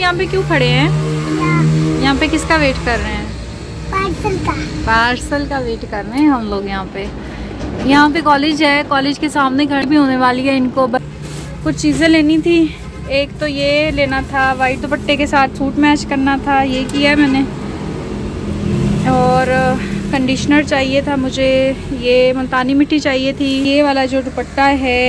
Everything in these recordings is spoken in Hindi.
यहाँ पे क्यों खड़े हैं? यहाँ पे किसका वेट कर रहे हैं? पार्सल का वेट कर रहे हैं हम लोग। यहाँ पे कॉलेज है, कॉलेज के सामने घर भी होने वाली है। इनको कुछ चीज़ें लेनी थी। एक तो ये लेना था, वाइट दुपट्टे के साथ सूट मैच करना था, ये किया है मैंने। और कंडीशनर चाहिए था मुझे, ये मुल्तानी मिट्टी चाहिए थी। ये वाला जो दुपट्टा है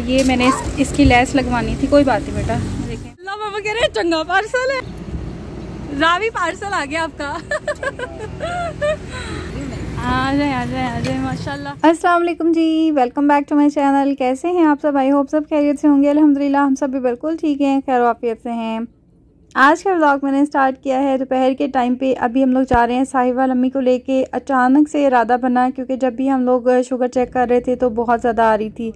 ये मैंने इसकी लेस लगवानी थी। कोई बात नहीं बेटा, देखें अल्लाह बाबा कह रहे हैं चंगा पार्सल है। रावी पार्सल आ गया आपका। आ जाए माशाल्लाह। अस्सलाम वालेकुम जी, welcome back to my channel. कैसे हैं आप सब? आई होप सब खैरियत से होंगे। अल्हम्दुलिल्लाह हम सब भी बिल्कुल ठीक हैं, खैर वाफियत से हैं। आज का व्लॉग मैंने स्टार्ट किया है दोपहर के टाइम पे। अभी हम लोग जा रहे हैं साहिवाल अम्मी को लेके। अचानक से इरादा बना, क्योंकि जब भी हम लोग शुगर चेक कर रहे थे तो बहुत ज़्यादा आ रही थी।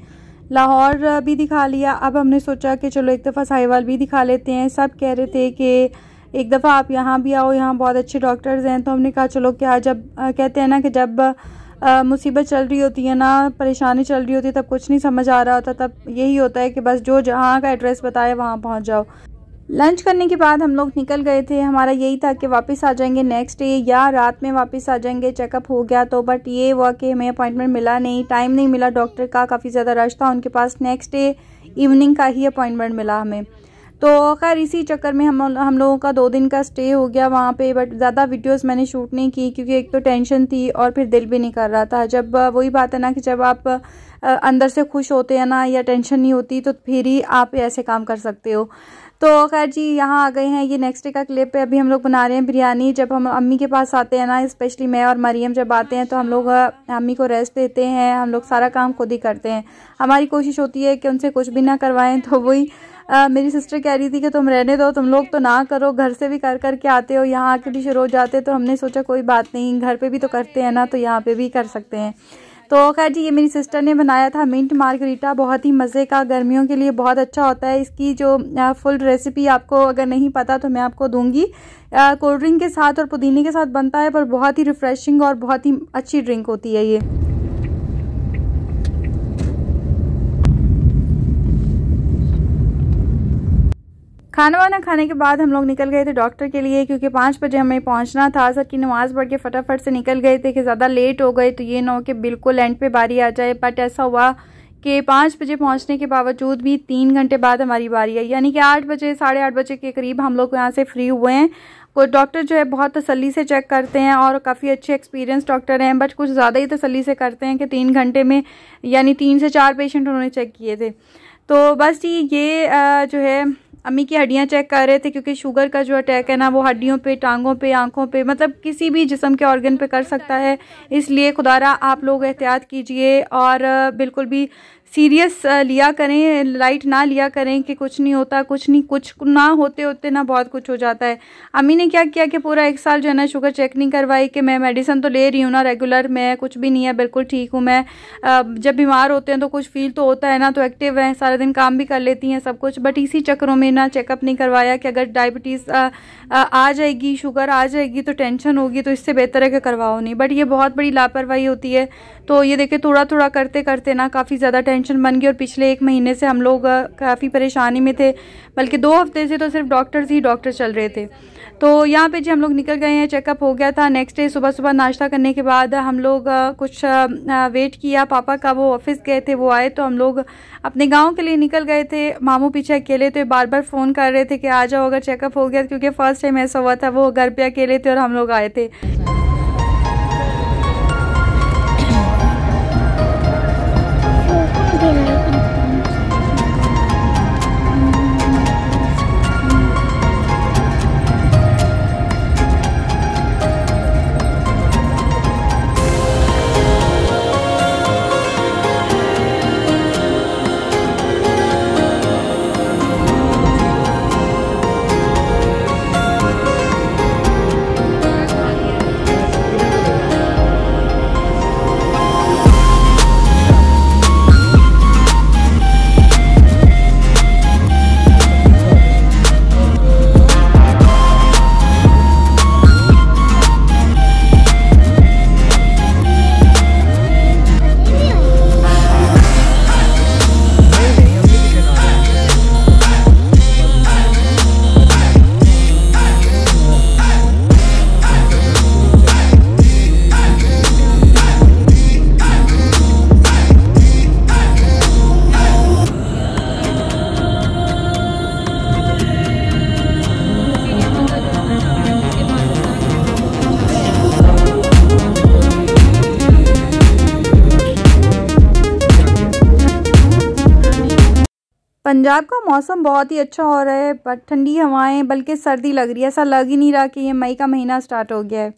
लाहौर भी दिखा लिया, अब हमने सोचा कि चलो एक दफ़ा साहिवाल भी दिखा लेते हैं। सब कह रहे थे कि एक दफ़ा आप यहाँ भी आओ, यहाँ बहुत अच्छे डॉक्टर्स हैं। तो हमने कहा चलो, क्या जब कहते हैं ना कि जब मुसीबत चल रही होती है ना, परेशानी चल रही होती है, तब कुछ नहीं समझ आ रहा होता, तब यही होता है कि बस जो जहाँ का एड्रेस बताए वहाँ पहुँच जाओ। लंच करने के बाद हम लोग निकल गए थे। हमारा यही था कि वापस आ जाएंगे नेक्स्ट डे या रात में वापस आ जाएंगे। चेकअप हो गया तो, बट ये हुआ कि हमें अपॉइंटमेंट मिला नहीं, टाइम नहीं मिला डॉक्टर का, काफ़ी ज़्यादा रश था उनके पास। नेक्स्ट डे इवनिंग का ही अपॉइंटमेंट मिला हमें। तो खैर इसी चक्कर में हम लोगों का 2 दिन का स्टे हो गया वहाँ पे। बट ज़्यादा वीडियोस मैंने शूट नहीं की, क्योंकि एक तो टेंशन थी और फिर दिल भी नहीं कर रहा था। जब वही बात है ना कि जब आप अंदर से खुश होते हैं ना, या टेंशन नहीं होती, तो फिर ही आप ऐसे काम कर सकते हो। तो खैर जी यहाँ आ गए हैं। ये नेक्स्ट डे का क्लिप है। अभी हम लोग बना रहे हैं बिरयानी। जब हम अम्मी के पास आते हैं ना, स्पेशली मैं और मरियम जब आते हैं, तो हम लोग अम्मी को रेस्ट देते हैं। हम लोग सारा काम खुद ही करते हैं। हमारी कोशिश होती है कि उनसे कुछ भी ना करवाएं। तो वही मेरी सिस्टर कह रही थी कि तुम रहने दो, तुम लोग तो ना करो, घर से भी कर करके आते हो, यहाँ आके भी शुरू हो जाते। तो हमने सोचा कोई बात नहीं, घर पे भी तो करते हैं ना, तो यहाँ पे भी कर सकते हैं। तो खैर जी ये मेरी सिस्टर ने बनाया था मिंट मार्गरीटा, बहुत ही मज़े का, गर्मियों के लिए बहुत अच्छा होता है। इसकी जो फुल रेसिपी आपको अगर नहीं पता तो मैं आपको दूंगी। कोल्ड ड्रिंक के साथ और पुदीने के साथ बनता है, पर बहुत ही रिफ़्रेशिंग और बहुत ही अच्छी ड्रिंक होती है ये। खाना वाना खाने के बाद हम लोग निकल गए थे डॉक्टर के लिए, क्योंकि 5 बजे हमें पहुंचना था। असर की नमाज़ पढ़ के फटाफट से निकल गए थे कि ज़्यादा लेट हो गए तो ये ना हो कि बिल्कुल एंड पे बारी आ जाए। बट ऐसा हुआ कि 5 बजे पहुंचने के बावजूद भी 3 घंटे बाद हमारी बारी आई, यानी कि 8 बजे 8:30 बजे के करीब हम लोग यहाँ से फ्री हुए हैं। कोई डॉक्टर जो है बहुत तसल्ली से चेक करते हैं और काफ़ी अच्छे एक्सपीरियंस डॉक्टर हैं, बट कुछ ज़्यादा ही तसल्ली से करते हैं कि 3 घंटे में यानी 3 से 4 पेशेंट उन्होंने चेक किए थे। तो बस जी ये जो है अम्मी की हड्डियां चेक कर रहे थे, क्योंकि शुगर का जो अटैक है ना वो हड्डियों पे, टांगों पे, आंखों पे, मतलब किसी भी जिस्म के ऑर्गन पे कर सकता है। इसलिए खुदारा आप लोग एहतियात कीजिए और बिल्कुल भी सीरियस लिया करें, लाइट ना लिया करें कि कुछ नहीं होता, कुछ नहीं, कुछ ना होते होते ना बहुत कुछ हो जाता है। अम्मी ने क्या किया कि पूरा 1 साल जो है ना शुगर चेक नहीं करवाई, कि मैं मेडिसिन तो ले रही हूँ ना रेगुलर, मैं कुछ भी नहीं है, बिल्कुल ठीक हूँ मैं। जब बीमार होते हैं तो कुछ फील तो होता है ना, तो एक्टिव है, सारा दिन काम भी कर लेती हैं सब कुछ, बट इसी चक्करों में ना चेकअप नहीं करवाया कि अगर डायबिटीज़ आ जाएगी, शुगर आ जाएगी तो टेंशन होगी, तो इससे बेहतर है कि करवाओ नहीं। बट ये बहुत बड़ी लापरवाही होती है। तो ये देखिए थोड़ा थोड़ा करते करते ना काफ़ी ज़्यादा टेंशन बन गई, और पिछले 1 महीने से हम लोग काफ़ी परेशानी में थे, बल्कि 2 हफ्ते से तो सिर्फ डॉक्टर्स ही डॉक्टर चल रहे थे। तो यहाँ पे जी हम लोग निकल गए हैं, चेकअप हो गया था। नेक्स्ट डे सुबह सुबह नाश्ता करने के बाद हम लोग कुछ वेट किया पापा का, वो ऑफिस गए थे, वो आए तो हम लोग अपने गांव के लिए निकल गए थे। मामू पीछे अकेले थे, बार बार फ़ोन कर रहे थे कि आ जाओ अगर चेकअप हो गया, क्योंकि फ़र्स्ट टाइम ऐसा हुआ था, वो घर पे अकेले थे और हम लोग आए थे। पंजाब का मौसम बहुत ही अच्छा हो रहा है, पर ठंडी हवाएं, बल्कि सर्दी लग रही है। ऐसा लग ही नहीं रहा कि ये मई का महीना स्टार्ट हो गया है।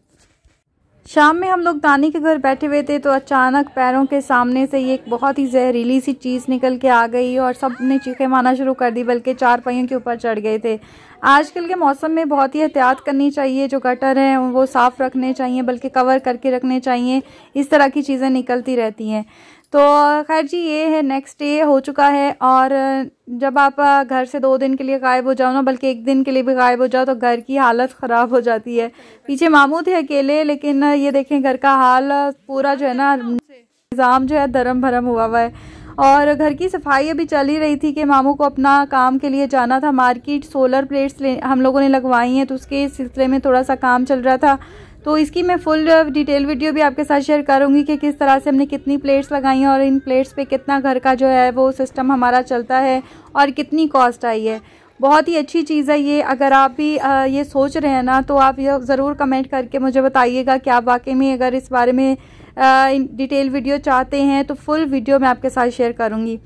शाम में हम लोग दानी के घर बैठे हुए थे तो अचानक पैरों के सामने से ये एक बहुत ही जहरीली सी चीज़ निकल के आ गई और सब ने चीखें मारना शुरू कर दी, बल्कि चार पहियों के ऊपर चढ़ गए थे। आजकल के मौसम में बहुत ही एहतियात करनी चाहिए, जो गटर हैं वो साफ़ रखने चाहिए, बल्कि कवर करके रखने चाहिए। इस तरह की चीज़ें निकलती रहती हैं। तो खैर जी, ये है नेक्स्ट डे हो चुका है। और जब आप घर से 2 दिन के लिए गायब हो जाओ ना, बल्कि 1 दिन के लिए भी गायब हो जाओ, तो घर की हालत ख़राब हो जाती है। पीछे मामू थे अकेले, लेकिन ये देखें घर का हाल पूरा जो है ना, निज़ाम जो है धर्म भरम हुआ है। और घर की सफाई अभी चल ही रही थी कि मामू को अपना काम के लिए जाना था मार्केट। सोलर प्लेट्स हम लोगों ने लगवाई हैं, तो उसके सिलसिले में थोड़ा सा काम चल रहा था। तो इसकी मैं फुल डिटेल वीडियो भी आपके साथ शेयर करूंगी कि किस तरह से हमने कितनी प्लेट्स लगाई हैं और इन प्लेट्स पे कितना घर का जो है वो सिस्टम हमारा चलता है और कितनी कॉस्ट आई है। बहुत ही अच्छी चीज़ है ये। अगर आप भी ये सोच रहे हैं ना, तो आप ये ज़रूर कमेंट करके मुझे बताइएगा कि आप वाकई में अगर इस बारे में डिटेल वीडियो चाहते हैं, तो फुल वीडियो मैं आपके साथ शेयर करूँगी।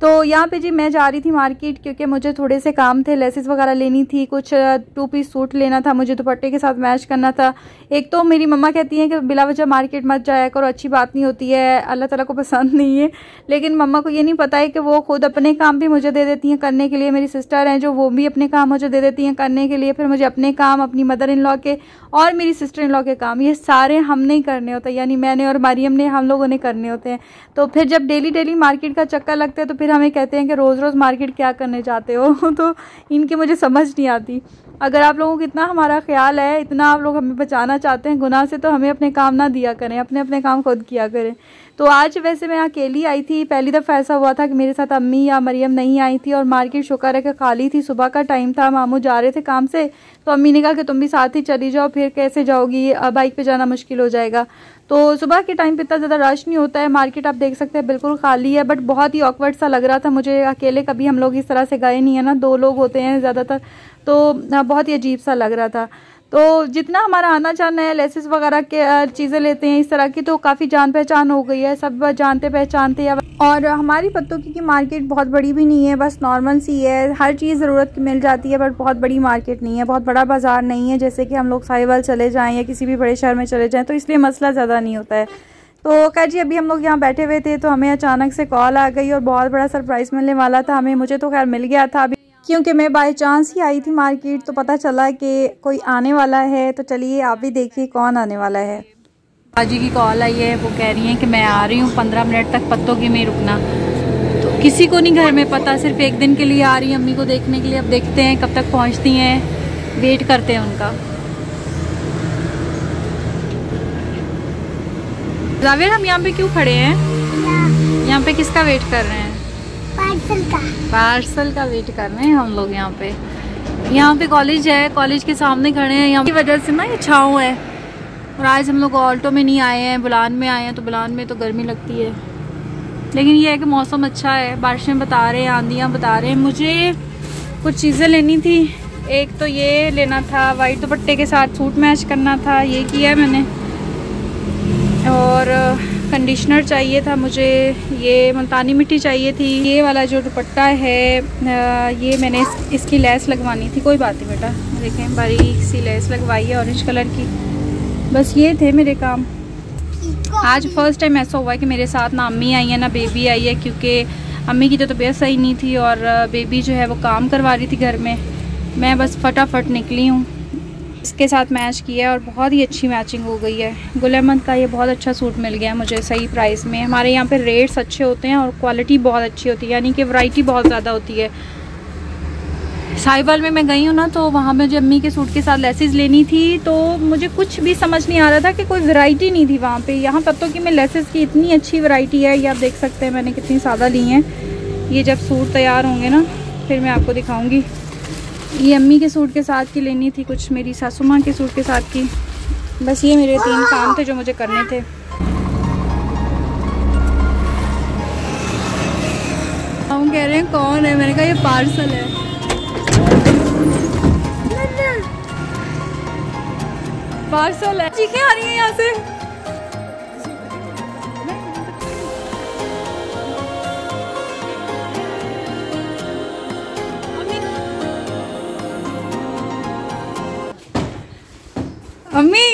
तो यहाँ पे जी मैं जा रही थी मार्केट, क्योंकि मुझे थोड़े से काम थे, लेसेस वगैरह लेनी थी, कुछ 2 पीस सूट लेना था, मुझे दुपट्टे के साथ मैच करना था। एक तो मेरी मम्मा कहती हैं कि बिला वजह मार्केट मत जाया करो, अच्छी बात नहीं होती है, अल्लाह ताला को पसंद नहीं है। लेकिन मम्मा को ये नहीं पता है कि वो खुद अपने काम भी मुझे दे देती हैं करने के लिए। मेरी सिस्टर हैं जो, वो भी अपने काम मुझे दे देती हैं करने के लिए। फिर मुझे अपने काम, अपनी मदर इन लॉ के और मेरी सिस्टर इन लॉ के काम, ये सारे हमने ही करने होते हैं, यानी मैंने और मरियम ने, हम लोगों ने करने होते हैं। तो फिर जब डेली मार्केट का चक्कर लगता है, तो फिर हमें कहते हैं कि रोज़ मार्केट क्या करने जाते हो। तो इनकी मुझे समझ नहीं आती। अगर आप लोगों को इतना हमारा ख्याल है, इतना आप लोग हमें बचाना चाहते हैं गुनाह से, तो हमें अपने काम ना दिया करें, अपने अपने काम खुद किया करें। तो आज वैसे मैं अकेली आई थी, पहली दफ़ा ऐसा हुआ था कि मेरे साथ अम्मी या मरियम नहीं आई थी। और मार्केट शुक्र है कि खाली थी, सुबह का टाइम था, मामू जा रहे थे काम से, तो अम्मी ने कहा कि तुम भी साथ ही चली जाओ, फिर कैसे जाओगी, बाइक पे जाना मुश्किल हो जाएगा। तो सुबह के टाइम पे इतना ज़्यादा रश नहीं होता है, मार्केट आप देख सकते हैं बिल्कुल खाली है। बट बहुत ही ऑकवर्ड सा लग रहा था मुझे, अकेले कभी हम लोग इस तरह से गए नहीं है ना, 2 लोग होते हैं ज़्यादातर, तो बहुत ही अजीब सा लग रहा था। तो जितना हमारा आना जाना है, लेसेस वगैरह के चीज़ें लेते हैं इस तरह की, तो काफ़ी जान पहचान हो गई है, सब जानते पहचानते हैं। और हमारी पत्तों की मार्केट बहुत बड़ी भी नहीं है, बस नॉर्मल सी है, हर चीज़ ज़रूरत की मिल जाती है, बट बहुत बड़ी मार्केट नहीं है, बहुत बड़ा बाज़ार नहीं है जैसे कि हम लोग साहिवाल चले जाएँ या किसी भी बड़े शहर में चले जाएँ, तो इसलिए मसला ज़्यादा नहीं होता है। तो खैर जी, अभी हम लोग यहाँ बैठे हुए थे तो हमें अचानक से कॉल आ गई और बहुत बड़ा सरप्राइज़ मिलने वाला था हमें। मुझे तो खैर मिल गया था अभी, क्योंकि मैं बाय चांस ही आई थी मार्केट, तो पता चला कि कोई आने वाला है। तो चलिए आप भी देखिए कौन आने वाला है। बाजी की कॉल आई है, वो कह रही हैं कि मैं आ रही हूँ, 15 मिनट तक पत्तों की में रुकना। तो किसी को नहीं घर में पता, सिर्फ 1 दिन के लिए आ रही हैं अम्मी को देखने के लिए। अब देखते हैं कब तक पहुँचती हैं, वेट करते हैं उनका। जावेद, हम यहाँ पे क्यों खड़े हैं? यहाँ पे किसका वेट कर रहे हैं? पार्सल का वेट कर रहे हैं हम लोग। यहाँ पे कॉलेज है, कॉलेज के सामने खड़े हैं। यहाँ की वजह से ना ये छाँव है। और आज हम लोग ऑल्टो में नहीं आए हैं, बुलान में आए हैं, तो बुलान में तो गर्मी लगती है। लेकिन ये है कि मौसम अच्छा है, बारिशें बता रहे हैं, आंधियाँ बता रहे हैं। मुझे कुछ चीज़ें लेनी थी। एक तो ये लेना था, वाइट दुपट्टे के साथ सूट मैच करना था, ये किया है मैंने। और कंडीशनर चाहिए था मुझे, ये मुल्तानी मिट्टी चाहिए थी। ये वाला जो दुपट्टा है, ये मैंने इसकी लेस लगवानी थी। कोई बात नहीं बेटा, देखें बारीक सी लेस लगवाई है ऑरेंज कलर की। बस ये थे मेरे काम। आज फर्स्ट टाइम ऐसा हुआ है कि मेरे साथ ना अम्मी आई है ना बेबी आई है, क्योंकि अम्मी की तो तबीयत सही नहीं थी और बेबी जो है वो काम करवा रही थी घर में। मैं बस फटाफट निकली हूँ, इसके साथ मैच किया और बहुत ही अच्छी मैचिंग हो गई है। गुल अहमद का ये बहुत अच्छा सूट मिल गया मुझे सही प्राइस में। हमारे यहाँ पे रेट्स अच्छे होते हैं और क्वालिटी बहुत अच्छी होती है, यानी कि वैरायटी बहुत ज़्यादा होती है। साहिवाल में मैं गई हूँ ना, तो वहाँ मुझे अम्मी के सूट के साथ लेसेस लेनी थी, तो मुझे कुछ भी समझ नहीं आ रहा था कि कोई वैरायटी नहीं थी वहाँ पे। यहाँ पत्तों की में लेसेस की इतनी अच्छी वैरायटी है, ये आप देख सकते हैं मैंने कितनी सादा ली हैं। ये जब सूट तैयार होंगे ना फिर मैं आपको दिखाऊँगी। ये अम्मी के सूट के साथ की लेनी थी, कुछ मेरी सासू माँ के सूट के साथ की। बस ये मेरे 3 काम थे जो मुझे करने थे। हम कह रहे हैं कौन है, मैंने कहा ये पार्सल है। पार्सल है, चीखें आ रही हैं यहाँ से। अम्मी